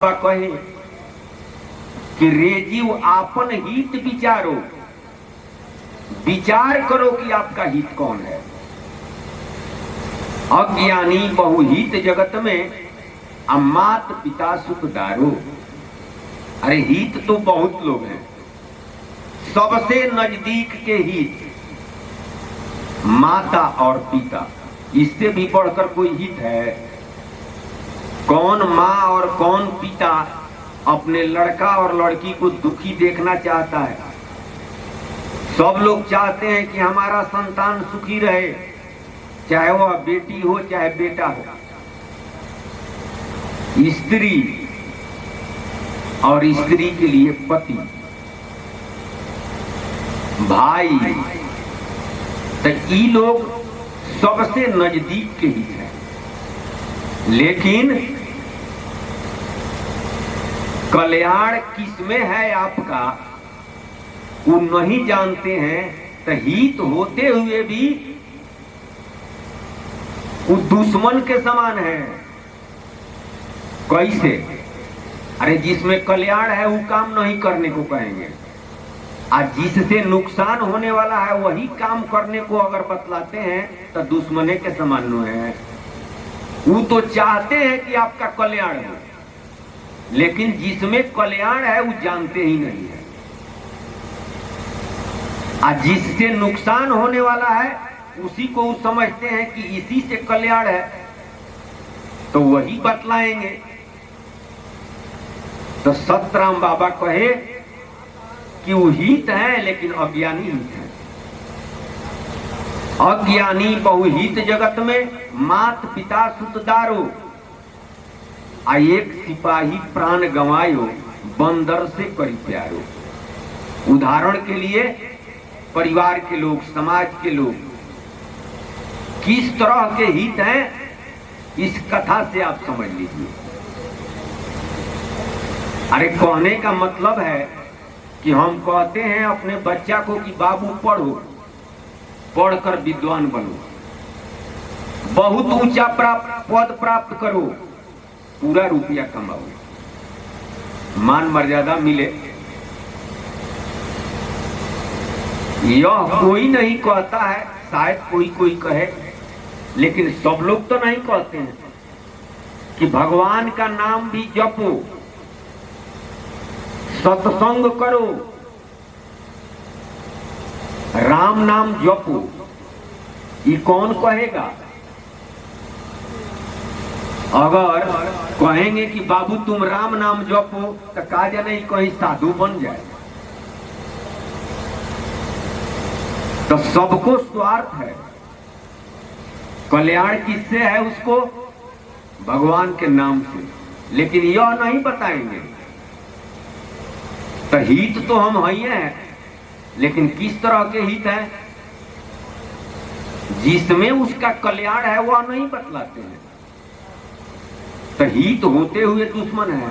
कहे कि रेजीव आपन हित विचारो, विचार करो कि आपका हित कौन है। अज्ञानी बहुहित जगत में अमात पिता सुखदारो। अरे हित तो बहुत लोग हैं, सबसे नजदीक के हित माता और पिता, इससे भी बढ़कर कोई हित है? कौन माँ और कौन पिता अपने लड़का और लड़की को दुखी देखना चाहता है? सब लोग चाहते हैं कि हमारा संतान सुखी रहे, चाहे वह बेटी हो चाहे बेटा हो। स्त्री और स्त्री के लिए पति, भाई, तो ये लोग सबसे नजदीक के ही हैं। लेकिन कल्याण किसमें है आपका वो नहीं जानते हैं, तो हित होते हुए भी वो दुश्मन के समान है। कैसे? अरे जिसमें कल्याण है वो काम नहीं करने को कहेंगे, और जिससे नुकसान होने वाला है वही काम करने को अगर बतलाते हैं तो दुश्मने के समान है। वो तो चाहते हैं कि आपका कल्याण हो, लेकिन जिसमें कल्याण है वो जानते ही नहीं है, और जिससे नुकसान होने वाला है उसी को वो समझते हैं कि इसी से कल्याण है, तो वही बतलाएंगे। तो सतराम बाबा कहे कि वो हित है लेकिन अज्ञानी हित है। अज्ञानी बहुहित जगत में मात पिता सुतदारो, आ एक सिपाही प्राण गंवायो बंदर से करी प्यारो। उदाहरण के लिए परिवार के लोग, समाज के लोग किस तरह के हित हैं, इस कथा से आप समझ लीजिए। अरे कहने का मतलब है कि हम कहते हैं अपने बच्चा को कि बाबू पढ़ो, पढ़कर विद्वान बनो, बहुत ऊंचा पद प्राप्त करो, पूरा रुपया कमाओ, मान मर्यादा मिले। यह कोई नहीं कहता है, शायद कोई कोई कहे, लेकिन सब लोग तो नहीं कहते हैं कि भगवान का नाम भी जपो, सत्संग करो, राम नाम जपो। ये कौन कहेगा? अगर कहेंगे कि बाबू तुम राम नाम जपो तो कहा जाने कहीं साधु बन जाए। तो सबको स्वार्थ है, कल्याण किससे है? उसको भगवान के नाम से, लेकिन यह नहीं बताएंगे। तो हित तो हम ही हैं, लेकिन किस तरह के हित हैं? जिसमें उसका कल्याण है वह नहीं बतलाते हैं। तो हित होते हुए दुश्मन है।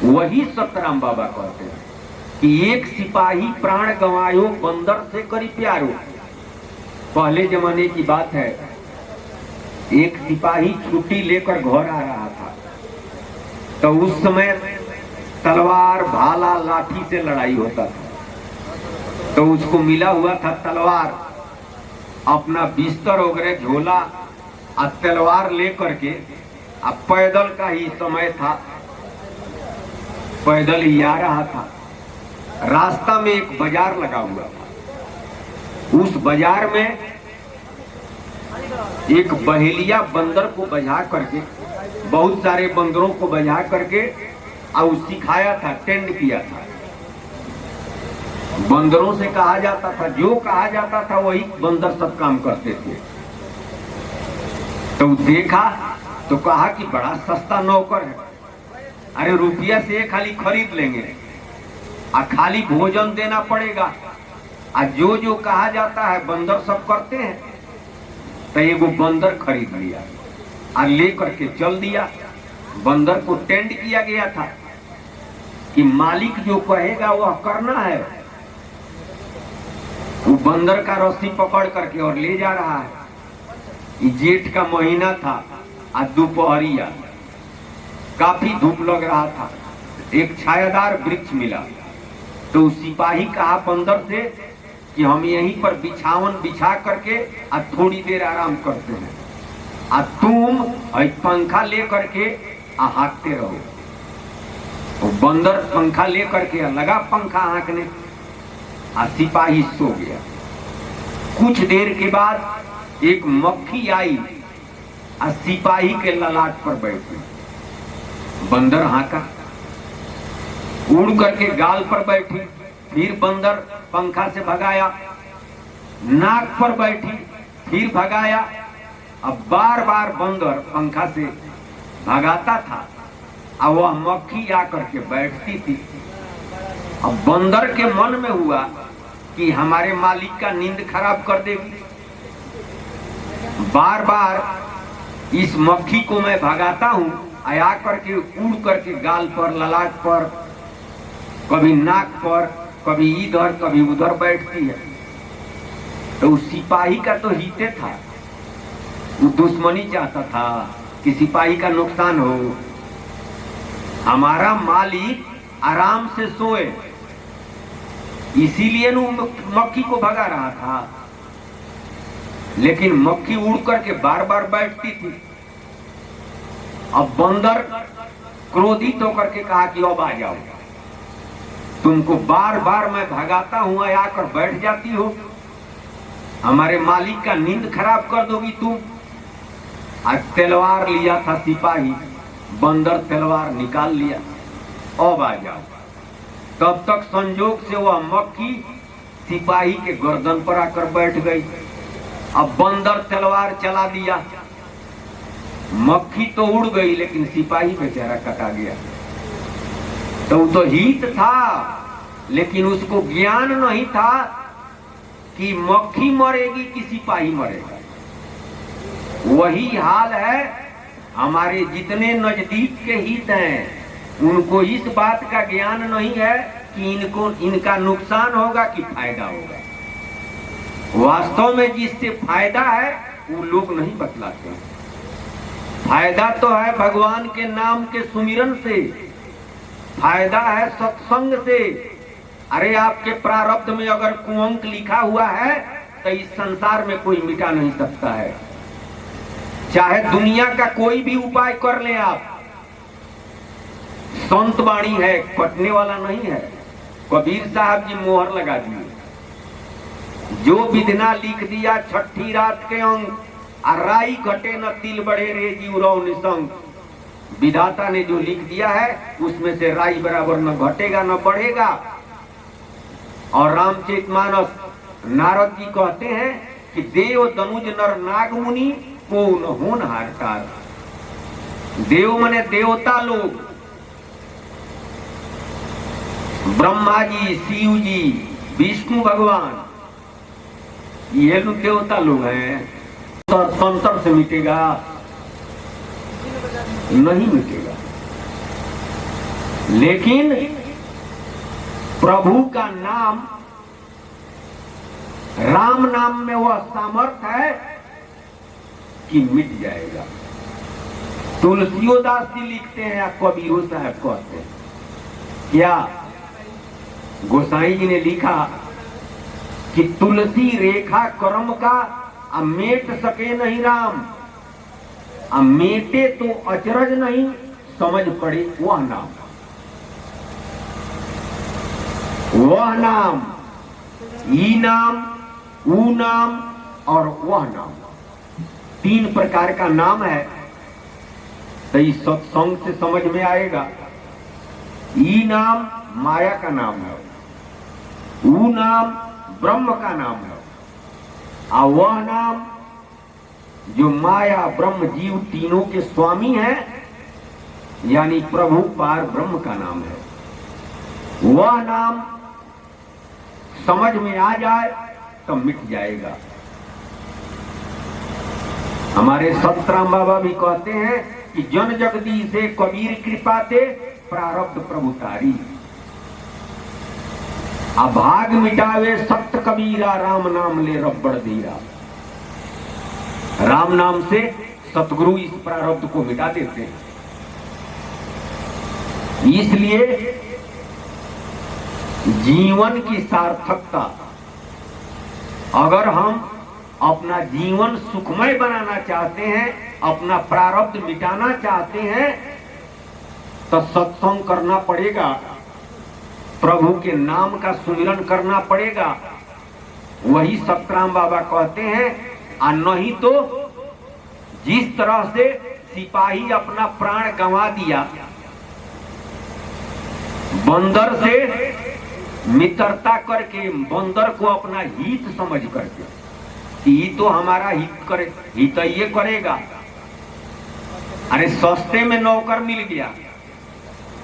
वही सतराम बाबा कहते हैं कि एक सिपाही प्राण गंवायो बंदर से करी प्यारो। पहले जमाने की बात है, एक सिपाही छुट्टी लेकर घर आ रहा था, तो उस समय तलवार भाला लाठी से लड़ाई होता था। तो उसको मिला हुआ था तलवार, अपना बिस्तर वगैरह झोला और तलवार लेकर के, अब पैदल का ही समय था, पैदल ही आ रहा था। रास्ता में एक बाजार लगा हुआ था, उस बाजार में एक बहेलिया बंदर को बजा करके, बहुत सारे बंदरों को बजा करके और सिखाया था, टेंड किया था। बंदरों से कहा जाता था, जो कहा जाता था वही बंदर सब काम करते थे। तो देखा तो कहा कि बड़ा सस्ता नौकर है, अरे रुपया से खाली खरीद लेंगे, और खाली भोजन देना पड़ेगा, और जो जो कहा जाता है बंदर सब करते हैं। तो ये वो बंदर खरीद लिया और लेकर के चल दिया। बंदर को टेंड किया गया था कि मालिक जो कहेगा वह करना है। वो बंदर का रस्सी पकड़ करके और ले जा रहा है। जेठ का महीना था, आज दोपहरिया, काफी धूप लग रहा था, एक छायादार वृक्ष मिला, तो सिपाही कहा बंदर से कि हम यहीं पर बिछावन बिछा करके थोड़ी देर आराम करते हैं, तुम पंखा ले करके हाँकते रहो। तो बंदर पंखा ले करके लगा पंखा हाँकने, सिपाही सो गया। कुछ देर के बाद एक मक्खी आई और सिपाही के ललाट पर बैठी। बंदर हाँका, उड़ करके गाल पर बैठी, फिर बंदर पंखा से भगाया, नाक पर बैठी, फिर भगाया। अब बार बार बंदर पंखा से भगाता था और वह मक्खी आकर के बैठती थी। अब बंदर के मन में हुआ कि हमारे मालिक का नींद खराब कर देगी, बार बार इस मक्खी को मैं भगाता हूं, आया करके उड़ करके गाल पर, ललाट पर, कभी नाक पर, कभी इधर कभी उधर बैठती है। तो उस सिपाही का तो हिते था, वो दुश्मनी चाहता था कि सिपाही का नुकसान हो, हमारा मालिक आराम से सोए, इसीलिए मक्खी को भगा रहा था। लेकिन मक्खी उड़ करके बार बार बैठती थी। अब बंदर क्रोधित होकर के कहा कि अब आ जाओ, तुमको बार बार मैं भगाता हूं, आकर बैठ जाती हो, हमारे मालिक का नींद खराब कर दोगी तुम। आज तलवार लिया था सिपाही, बंदर तलवार निकाल लिया, अब आ जाओ। तब तक संजोग से वह मक्खी सिपाही के गर्दन पर आकर बैठ गई। अब बंदर तलवार चला दिया, मक्खी तो उड़ गई लेकिन सिपाही बेचारा कटा गया। तो हित था, लेकिन उसको ज्ञान नहीं था कि मक्खी मरेगी कि सिपाही मरेगा। वही हाल है हमारे जितने नजदीक के हित हैं, उनको इस बात का ज्ञान नहीं है कि इनका नुकसान होगा कि फायदा होगा। वास्तव में जिससे फायदा है वो लोग नहीं बतलाते। फायदा तो है भगवान के नाम के सुमिरन से, फायदा है सत्संग से। अरे आपके प्रारब्ध में अगर कुअंक लिखा हुआ है तो इस संसार में कोई मिटा नहीं सकता है, चाहे दुनिया का कोई भी उपाय कर ले आप। संत वाणी है, कटने वाला नहीं है। कबीर साहब जी मोहर लगा दिए, जो विधना लिख दिया छठी रात के अंग, राई घटे न तिल बढ़े रे जीव रहो निसंग। विधाता ने जो लिख दिया है उसमें से राई बराबर न घटेगा न बढ़ेगा। और रामचरितमानस नारद जी कहते हैं कि देव दनुज नर नाग मुनि को न होन हारकार। देव माने देवता लोग, ब्रह्मा जी, शिव जी, विष्णु भगवान, ये लोग देवता लोग हैं। तो तंत्र से मिटेगा? नहीं मिटेगा। लेकिन प्रभु का नाम, राम नाम में वह सामर्थ्य है कि मिट जाएगा। तुलसीदास जी लिखते हैं या कबीरो साहब कहते हैं, क्या गोसाई जी ने लिखा कि तुलसी रेखा कर्म का मेट सके नहीं राम, मेटे तो अचरज नहीं समझ पड़े वह नाम। वह नाम, ई नाम, ऊ नाम और वह नाम, तीन प्रकार का नाम है। तो इस सत्संग से समझ में आएगा। ई नाम माया का नाम है, ऊ नाम ब्रह्म का नाम है, और वह नाम जो माया ब्रह्म जीव तीनों के स्वामी है, यानी प्रभु पार ब्रह्म का नाम है। वह नाम समझ में आ जाए तो मिट जाएगा। हमारे सतराम बाबा भी कहते हैं कि जन जगदीश से कबीर कृपाते प्रारब्ध प्रभु तारी। अभाग मिटावे सत्य कबीरा, राम नाम ले रब्बड़ धीरा। राम नाम से सतगुरु इस प्रारब्ध को मिटा देते हैं। इसलिए जीवन की सार्थकता, अगर हम अपना जीवन सुखमय बनाना चाहते हैं, अपना प्रारब्ध मिटाना चाहते हैं, तो सत्संग करना पड़ेगा, प्रभु के नाम का सुमिरन करना पड़ेगा। वही सतराम बाबा कहते हैं। और नहीं तो जिस तरह से सिपाही अपना प्राण गंवा दिया, बंदर से मित्रता करके, बंदर को अपना हित समझ करके, ये तो हमारा हित ये करेगा, अरे सस्ते में नौकर मिल गया,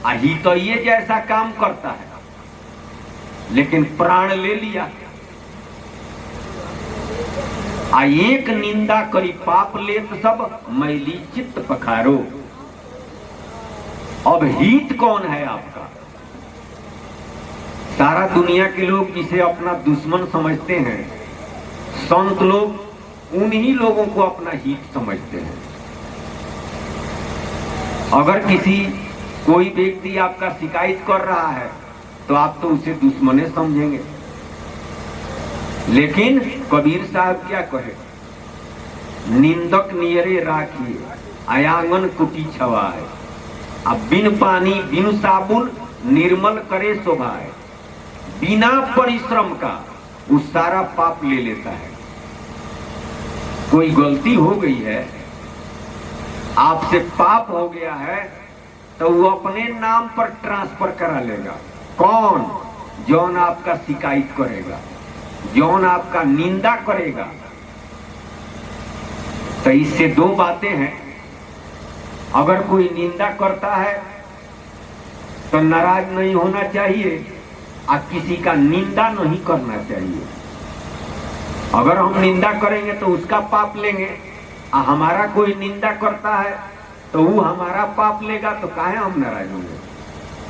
हित ये जैसा काम करता है, लेकिन प्राण ले लिया। एक निंदा करी पाप लेत सब, मैली चित्त पखारो। अब हित कौन है आपका? सारा दुनिया के लोग जिसे अपना दुश्मन समझते हैं, संत लोग उन्हीं लोगों को अपना हित समझते हैं। अगर कोई व्यक्ति आपका शिकायत कर रहा है तो आप तो उसे दुश्मने समझेंगे, लेकिन कबीर साहब क्या कहे, निंदक नियरे राखिए आयांगन कुटी छवाए, अब बिन पानी बिन साबुन निर्मल करे शोभाए। बिना परिश्रम का वो सारा पाप ले लेता है। कोई गलती हो गई है, आपसे पाप हो गया है, तो वो अपने नाम पर ट्रांसफर करा लेगा। कौन? जौन आपका शिकायत करेगा, जौन आपका निंदा करेगा। तो इससे दो बातें हैं, अगर कोई निंदा करता है तो नाराज नहीं होना चाहिए और किसी का निंदा नहीं करना चाहिए। अगर हम निंदा करेंगे तो उसका पाप लेंगे, और हमारा कोई निंदा करता है तो वो हमारा पाप लेगा, तो काहे हम नाराज होंगे।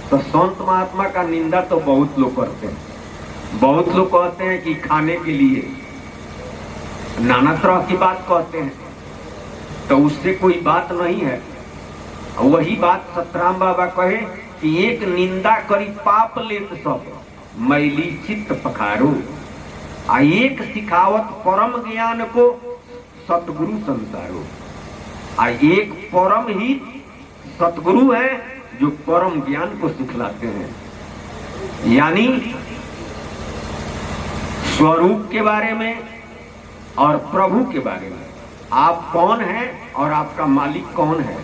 तो संत महात्मा का निंदा तो बहुत लोग करते हैं। बहुत लोग कहते हैं कि खाने के लिए नाना तरह की बात कहते हैं, तो उससे कोई बात नहीं है। वही बात सतराम बाबा कहे कि एक निंदा करी पाप लेत सब, मैली चित्त पखारो। एक सिखावत परम ज्ञान को सतगुरु संसारो। एक परम ही सतगुरु है जो परम ज्ञान को सिखलाते हैं, यानी स्वरूप के बारे में और प्रभु के बारे में, आप कौन हैं और आपका मालिक कौन है,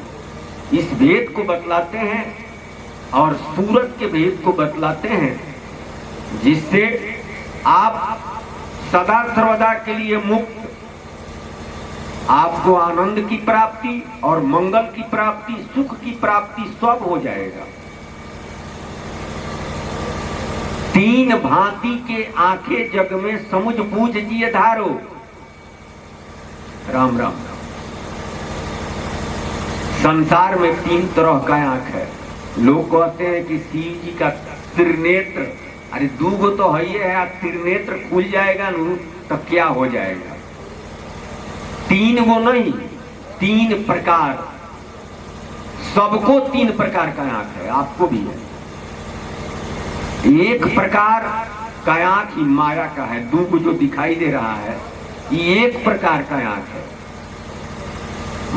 इस भेद को बतलाते हैं और सूरत के भेद को बतलाते हैं, जिससे आप सदा सर्वदा के लिए मुक्त, आपको आनंद की प्राप्ति और मंगल की प्राप्ति, सुख की प्राप्ति सब हो जाएगा। तीन भांति के आंखें जग में समुझ बूझ जिए धारो। राम राम। संसार में तीन तरह का आंख है। लोग कहते हैं कि शिव जी का त्रिनेत्र, अरे दूगो तो है ही है, त्रिनेत्र खुल जाएगा न तो क्या हो जाएगा। तीन वो नहीं, तीन प्रकार, सबको तीन प्रकार का आंख है, आपको भी है। एक प्रकार का आंख ही माया का है, दूगो जो दिखाई दे रहा है ये एक प्रकार का आंख है।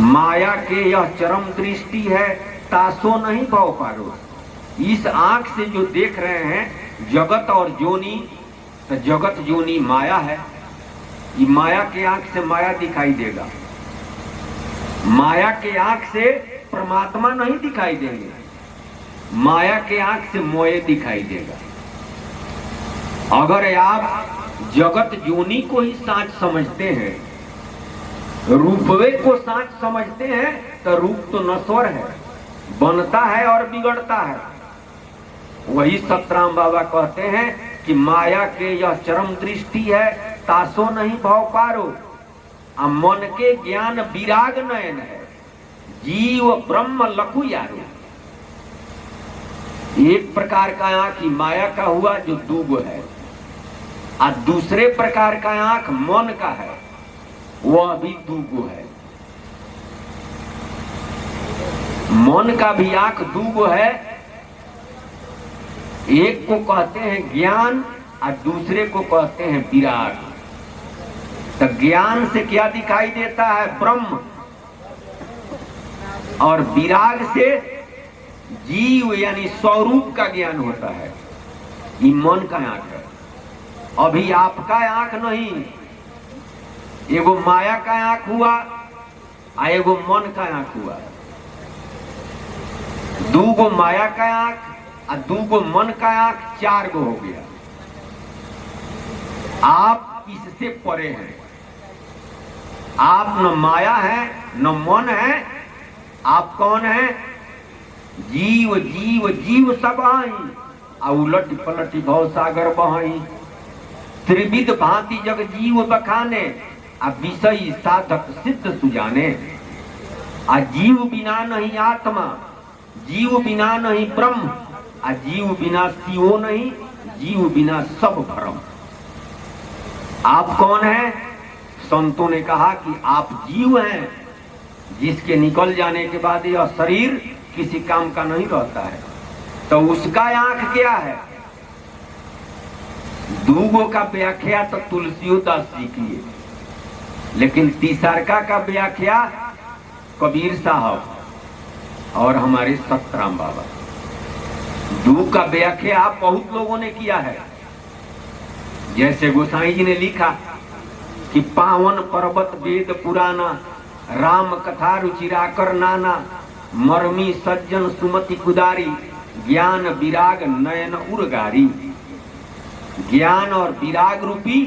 माया के यह चरम दृष्टि है, तासो नहीं भव पारो। इस आंख से जो देख रहे हैं जगत और जोनी, तो जगत जोनी माया है। ये माया के आंख से माया दिखाई देगा, माया के आंख से परमात्मा नहीं दिखाई देंगे, माया के आंख से मोये दिखाई देगा। अगर आप जगत जोनी को ही साँच समझते हैं, रूपवे को साँच समझते हैं, तो रूप तो नश्वर है, बनता है और बिगड़ता है। वही सतराम बाबा कहते हैं कि माया के यह चरम दृष्टि है, तासो नहीं भव पारो। मन के ज्ञान विराग नयन है, जीव ब्रह्म लखु यारो। एक प्रकार का आंख माया का हुआ जो दूगो है, और दूसरे प्रकार का आंख मन का है, वह भी दूगो है। मन का भी आंख दूगो है, एक को कहते हैं ज्ञान और दूसरे को कहते हैं विराग। तो ज्ञान से क्या दिखाई देता है? ब्रह्म। और विराग से जीव यानी स्वरूप का ज्ञान होता है। ये मन का आंख है। अभी आपका आंख नहीं, एगो माया का आंख हुआ आ एगो मन का आंख हुआ। दूगो माया का आंख और दूगो मन का आंख, 4 गो हो गया। आप इससे परे हैं। आप न माया है न मन है। आप कौन है? जीव जीव जीव सब आई आ उलट पलटी भव सागर बहाई। त्रिविध भांति जग जीव बखाने आ विषय साधक सिद्ध सुजाने। आ जीव बिना नहीं आत्मा, जीव बिना नहीं ब्रह्म, आ जीव बिना शिवो नहीं, जीव बिना सब भ्रम। आप कौन है? संतों ने कहा कि आप जीव हैं, जिसके निकल जाने के बाद यह शरीर किसी काम का नहीं रहता है। तो उसका आंख क्या है? दूगो का व्याख्या तो तुलसीदास जी किए, लेकिन तीसरका का व्याख्या कबीर साहब और हमारे सतराम बाबा। दू का व्याख्या बहुत लोगों ने किया है। जैसे गोसाई जी ने लिखा कि पावन पर्वत वेद पुराना, राम कथा रुचिराकर नाना, मर्मी सज्जन सुमति कुदारी, ज्ञान विराग नयन उर्गारी। ज्ञान और विराग रूपी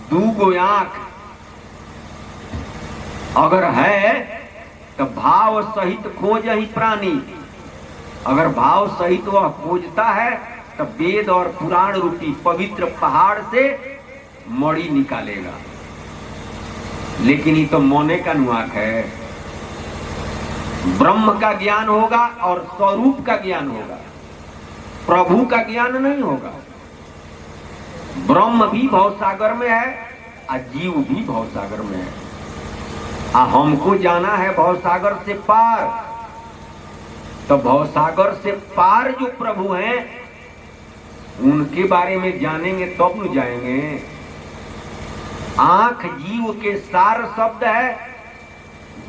दूगो आंख अगर है तो भाव सहित खोज ही प्राणी। अगर भाव सहित वह खोजता है तो वेद और पुराण रूपी पवित्र पहाड़ से मणि निकालेगा। लेकिन ये तो मोने का नुआक है। ब्रह्म का ज्ञान होगा और स्वरूप का ज्ञान होगा, प्रभु का ज्ञान नहीं होगा। ब्रह्म भी भवसागर में है और जीव भी भवसागर में है। हमको जाना है भवसागर से पार। तो भवसागर से पार जो प्रभु हैं उनके बारे में जानेंगे तब न जाएंगे। आंख जीव के सार शब्द है,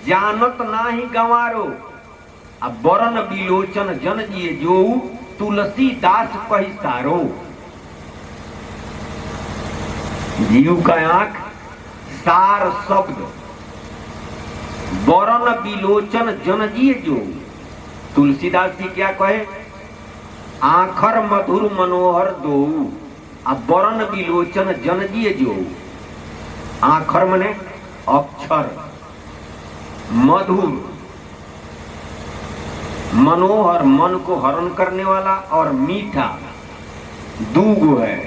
जानत नाही गंवारो। अब बरन बिलोचन जन जिए जो, तुलसीदास कही सारो। जीव का आंख सार शब्द, बरन बिलोचन जन जिए जो। तुलसीदास जी क्या कहे? आखर मधुर मनोहर दो, अब बरन बिलोचन जन जिए जो। आखर मने अक्षर, मधुर, मनोहर मन को हरण करने वाला, और मीठा, दूगो है।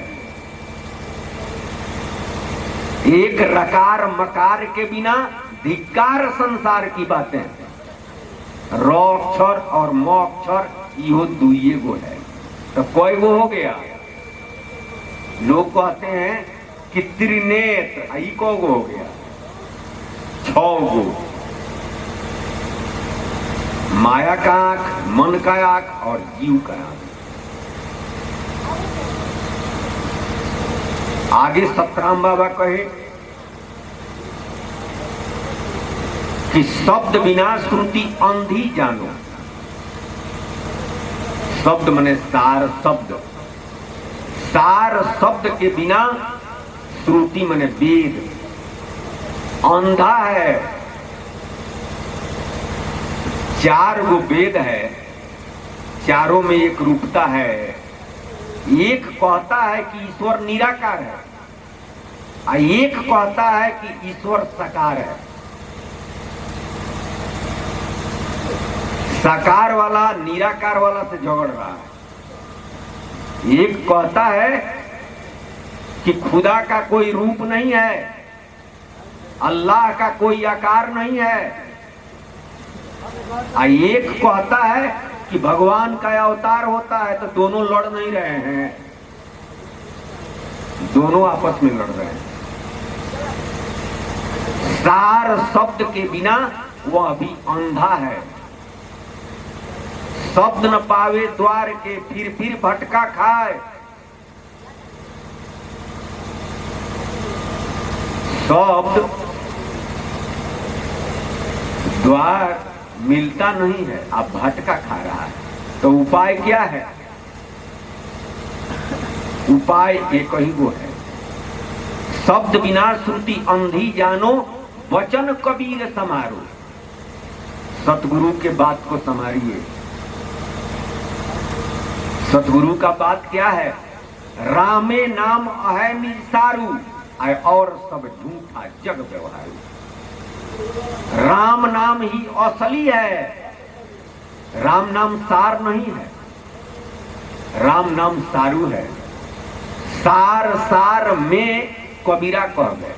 एक रकार मकार के बिना धिक्कार संसार की बातें। र अक्षर और म अक्षर इहो दुइये गो है। तो कोई गो हो गया? लोग कहते हैं कि त्रिनेत्र, ई को गो हो गया? 6 गो। माया का आंख, मन का आंख और जीव का आंख। आगे सतराम बाबा कहे कि शब्द बिना श्रुति अंधी जानो। शब्द मने सार शब्द, सार शब्द के बिना श्रुति मने वेद अंधा है। 4 गो वेद है, चारों में एक रूपता है। एक कहता है कि ईश्वर निराकार है और एक कहता है कि ईश्वर साकार है। साकार वाला निराकार वाला से झगड़ रहा है। एक कहता है कि खुदा का कोई रूप नहीं है, अल्लाह का कोई आकार नहीं है। एक कहता है कि भगवान का अवतार होता है। तो दोनों लड़ नहीं रहे हैं, दोनों आपस में लड़ रहे हैं। सार शब्द के बिना वह भी अंधा है। शब्द न पावे द्वार के, फिर भटका खाए। शब्द द्वार मिलता नहीं है, अब भटका खा रहा है। तो उपाय क्या है? उपाय एक ही वो है, शब्द बिना श्रुति अंधी जानो, वचन कबीर समारो। सतगुरु के बात को संभालिए। सतगुरु का बात क्या है? रामे नाम अहै निसारू, और सब झूठा जग व्यवहारू। राम नाम ही असली है, राम नाम सार नहीं है, राम नाम सारू है। सार सार में कबीरा कह गए,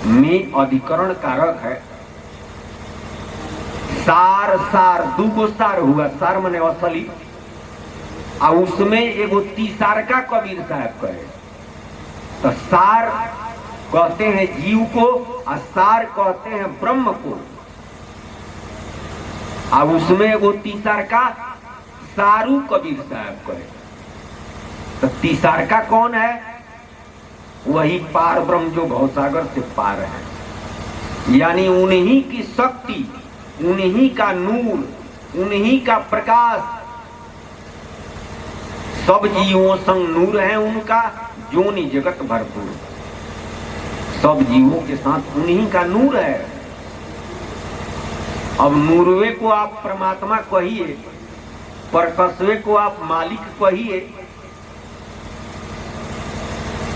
में अधिकरण कारक है। सार सार दूगो सार हुआ, सार मने असली, और उसमें एगो तीसार का कबीर साहब कहे। तो सार कहते हैं जीव को, और सार कहते हैं ब्रह्म को, और उसमें एगो तीसार का सारू कबीर साहब कहे। तो तीसार का कौन है? वही पार ब्रह्म जो भवसागर से पार है, यानी उन्हीं की शक्ति, उन्हीं का नूर, उन्हीं का प्रकाश। सब जीवों संग नूर है उनका, जोनि जगत भरपूर। सब जीवों के साथ उन्हीं का नूर है। अब नूरवे को आप परमात्मा कहिए, प्रकाशवे को आप मालिक कहिए,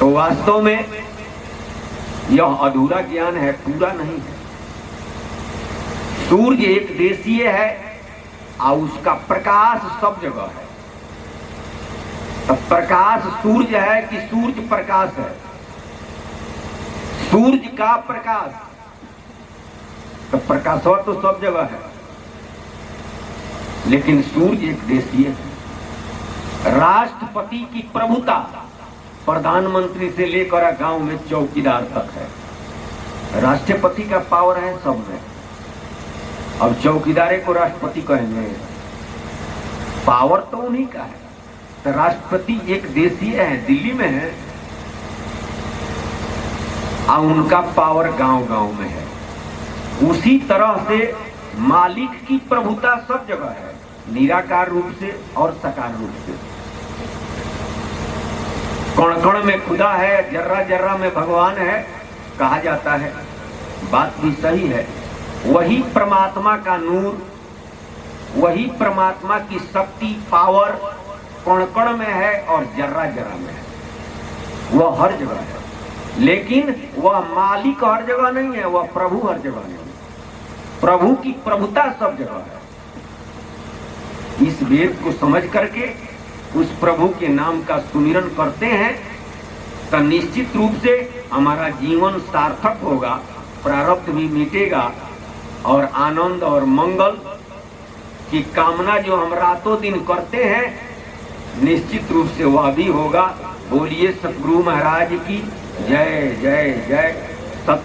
तो वास्तव में यह अधूरा ज्ञान है, पूरा नहीं है। सूर्य एक देशीय है और उसका प्रकाश सब जगह है। तो प्रकाश सूर्य है कि सूर्य प्रकाश है? सूर्य का प्रकाश, तो प्रकाश तो सब जगह है, लेकिन सूर्य एक देशीय है। राष्ट्रपति की प्रभुता प्रधानमंत्री से लेकर गांव में चौकीदार तक है। राष्ट्रपति का पावर है सब में। अब चौकीदारे को राष्ट्रपति कहेंगे, पावर तो उन्हीं का है। तो राष्ट्रपति एक देशीय है, दिल्ली में है, और उनका पावर गांव गांव में है। उसी तरह से मालिक की प्रभुता सब जगह है, निराकार रूप से और साकार रूप से। कण कण में खुदा है, जर्रा जर्रा में भगवान है कहा जाता है। बात भी सही है। वही परमात्मा का नूर, वही परमात्मा की शक्ति, पावर कण कण में है और जर्रा जर्रा में है। वह हर जगह है, लेकिन वह मालिक हर जगह नहीं है, वह प्रभु हर जगह नहीं है। प्रभु की प्रभुता सब जगह है। इस वेद को समझ करके उस प्रभु के नाम का सुमिरन करते हैं तो निश्चित रूप से हमारा जीवन सार्थक होगा, प्रारब्ध भी मिटेगा, और आनंद और मंगल की कामना जो हम रातों दिन करते हैं निश्चित रूप से वह भी होगा। बोलिए सतगुरु महाराज की जय जय जय। सत